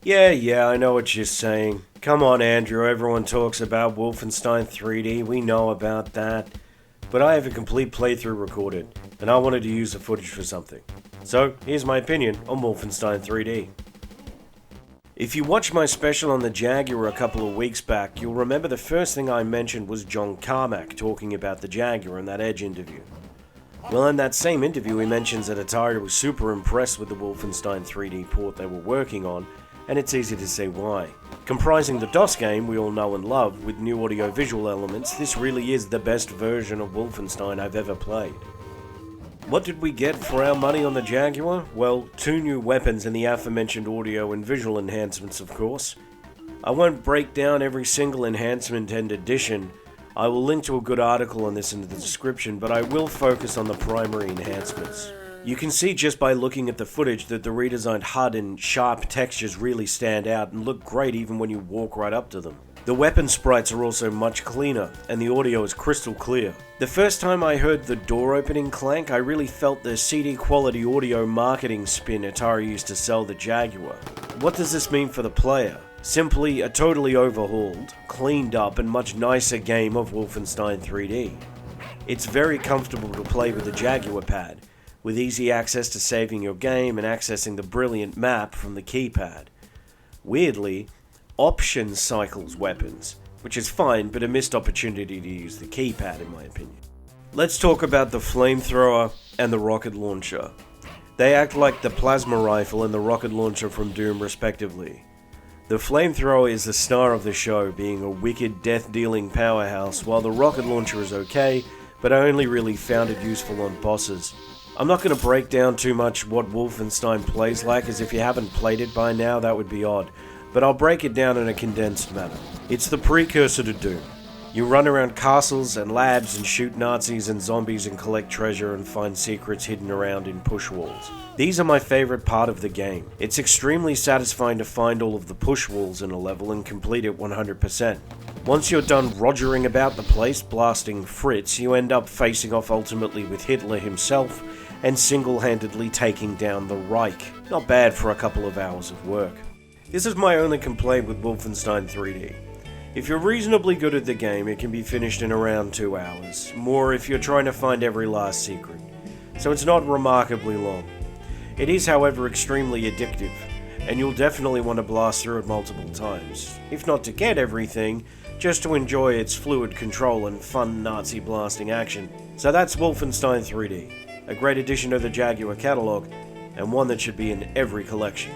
Yeah, I know what you're saying. Come on, Andrew, everyone talks about Wolfenstein 3D, we know about that. But I have a complete playthrough recorded, and I wanted to use the footage for something. So, here's my opinion on Wolfenstein 3D. If you watched my special on the Jaguar a couple of weeks back, you'll remember the first thing I mentioned was John Carmack talking about the Jaguar in that Edge interview. Well, in that same interview, he mentions that Atari was super impressed with the Wolfenstein 3D port they were working on, and it's easy to see why. Comprising the DOS game we all know and love, with new audio-visual elements, this really is the best version of Wolfenstein I've ever played. What did we get for our money on the Jaguar? Well, 2 new weapons and the aforementioned audio and visual enhancements, of course. I won't break down every single enhancement and addition. I will link to a good article on this in the description, but I will focus on the primary enhancements. You can see just by looking at the footage that the redesigned HUD and sharp textures really stand out and look great even when you walk right up to them. The weapon sprites are also much cleaner, and the audio is crystal clear. The first time I heard the door opening clank, I really felt the CD quality audio marketing spin Atari used to sell the Jaguar. What does this mean for the player? Simply a totally overhauled, cleaned up and much nicer game of Wolfenstein 3D. It's very comfortable to play with the Jaguar pad, with easy access to saving your game and accessing the brilliant map from the keypad. Weirdly, option cycles weapons, which is fine, but a missed opportunity to use the keypad in my opinion. Let's talk about the flamethrower and the rocket launcher. They act like the plasma rifle and the rocket launcher from Doom respectively. The flamethrower is the star of the show, being a wicked death-dealing powerhouse, while the rocket launcher is okay, but I only really found it useful on bosses. I'm not going to break down too much what Wolfenstein plays like, as if you haven't played it by now that would be odd, but I'll break it down in a condensed manner. It's the precursor to Doom. You run around castles and labs and shoot Nazis and zombies and collect treasure and find secrets hidden around in push walls. These are my favourite part of the game. It's extremely satisfying to find all of the push walls in a level and complete it 100%. Once you're done rogering about the place, blasting Fritz, you end up facing off ultimately with Hitler himself and single-handedly taking down the Reich. Not bad for a couple of hours of work. This is my only complaint with Wolfenstein 3D. If you're reasonably good at the game, it can be finished in around 2 hours, more if you're trying to find every last secret. So it's not remarkably long. It is, however, extremely addictive, and you'll definitely want to blast through it multiple times, if not to get everything, just to enjoy its fluid control and fun Nazi blasting action. So that's Wolfenstein 3D, a great addition to the Jaguar catalogue, and one that should be in every collection.